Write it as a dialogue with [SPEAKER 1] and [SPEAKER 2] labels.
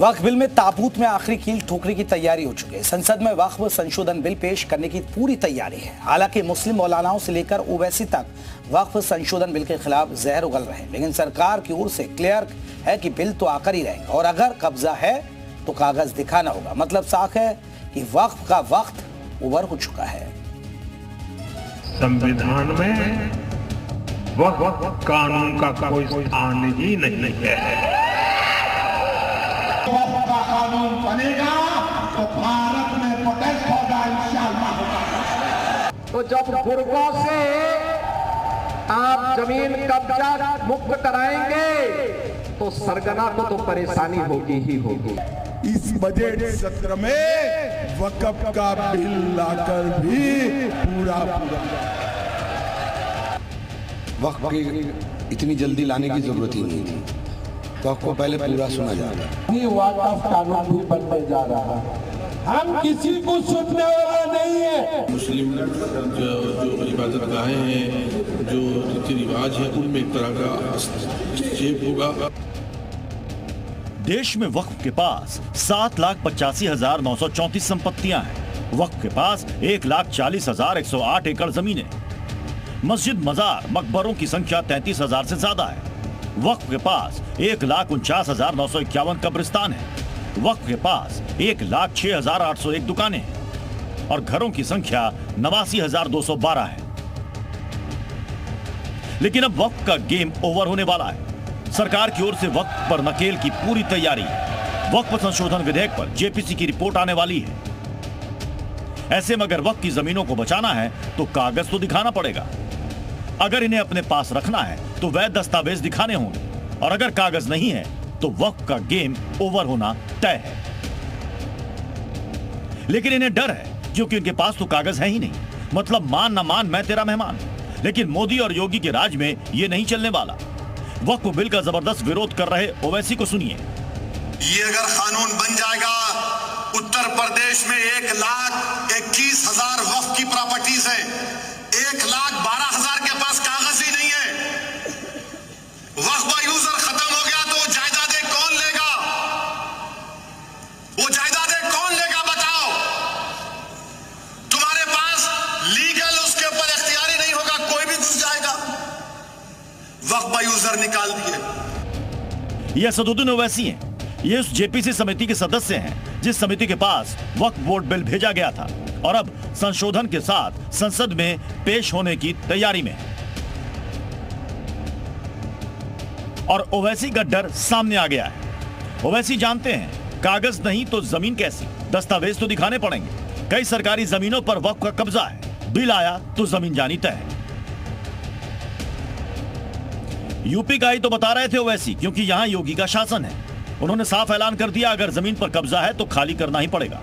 [SPEAKER 1] वक्फ bill में ताबूत में आखिरी कील ठोकने की तैयारी हो चुकी है। संसद में वक्फ संशोधन बिल पेश करने की पूरी तैयारी है। हालांकि मुस्लिम मौलानाओं से लेकर ओवैसी तक वक्फ संशोधन बिल के खिलाफ जहर उगल रहे हैं, लेकिन सरकार की ओर से क्लियर है कि बिल तो आकर ही रहेगा और अगर कब्जा है तो कागज दिखाना होगा। मतलब साफ है कि वक्फ का वक्त ओवर हो चुका है।
[SPEAKER 2] संविधान में वक्फ कानून का कोई स्थान ही नहीं है।
[SPEAKER 3] वक्फ का कानून बनेगा तो भारत में प्रोटेस्ट होगा इंशाअल्लाह।
[SPEAKER 4] तो जब गुर्गों से आप जमीन कब्जा मुक्त कराएंगे तो सरगना को तो परेशानी होगी ही होगी।
[SPEAKER 3] इस बजट सत्र में वक्फ का बिल लाकर भी पूरा
[SPEAKER 5] वक्फ की इतनी जल्दी लाने की जरूरत ही नहीं थी। वक्फ को पहले पूरा सुना जा रहा है।
[SPEAKER 4] ये वक्फ कानून भी बनने जा रहा है। हम किसी को सुनने वाला नहीं है।
[SPEAKER 6] मुस्लिम जो इबादत गाहें हैं, जो रीति रिवाज है, उनमें एक तरह का हस्तक्षेप होगा।
[SPEAKER 7] देश में वक्फ के पास 7,85,934 संपत्तियां हैं। वक्फ के पास 1,40,108 एकड़ जमीनें। मस्जिद, मजार, मकबरों की संख्या 33,000 से ज्यादा है। वक्फ के पास 1,49,951 कब्रिस्तान है। वक्फ के पास 1,06,801 दुकानें हैं और घरों की संख्या 89,212 है। लेकिन अब वक्फ का गेम ओवर होने वाला है। सरकार की ओर से वक्फ पर नकेल की पूरी तैयारी। वक्फ संशोधन विधेयक पर जेपीसी की रिपोर्ट आने वाली है। ऐसे में अगर वक्फ की जमीनों को बचाना है तो कागज तो दिखाना पड़ेगा। अगर इन्हें अपने पास रखना है तो वैध दस्तावेज दिखाने होंगे और अगर कागज नहीं है तो वक्फ का गेम ओवर होना तय है। लेकिन इन्हें डर है क्योंकि उनके पास तो कागज है ही नहीं। मतलब मान ना मान मैं तेरा मेहमान। लेकिन मोदी और योगी के राज में यह नहीं चलने वाला। वक्फ बिल का जबरदस्त विरोध कर रहे ओवैसी को सुनिए।
[SPEAKER 8] ये अगर कानून बन जाएगा, उत्तर प्रदेश में 1,21,000 वक्फ की प्रॉपर्टीज है। 1,12,000 के पास कागज ही नहीं है। वक्फ का यूजर खत्म हो गया तो जायदादें कौन लेगा? वो जायदादें कौन लेगा बताओ? तुम्हारे पास लीगल उसके ऊपर इख्तियारी नहीं होगा, कोई भी घुस जाएगा। वक्फ का यूजर निकाल दिए।
[SPEAKER 7] यह असदुद्दीन ओवैसी हैं। ये उस जेपीसी समिति के सदस्य हैं जिस समिति के पास वक्फ बोर्ड बिल भेजा गया था और अब संशोधन के साथ संसद में पेश होने की तैयारी में है। और ओवैसी का डर सामने आ गया है। ओवैसी जानते हैं कागज नहीं तो जमीन कैसी, दस्तावेज तो दिखाने पड़ेंगे। कई सरकारी जमीनों पर वक्फ का कब्जा है। बिल आया तो जमीन जानी तय है। यूपी का ही तो बता रहे थे ओवैसी, क्योंकि यहां योगी का शासन है। उन्होंने साफ ऐलान कर दिया अगर जमीन पर कब्जा है तो खाली करना ही पड़ेगा।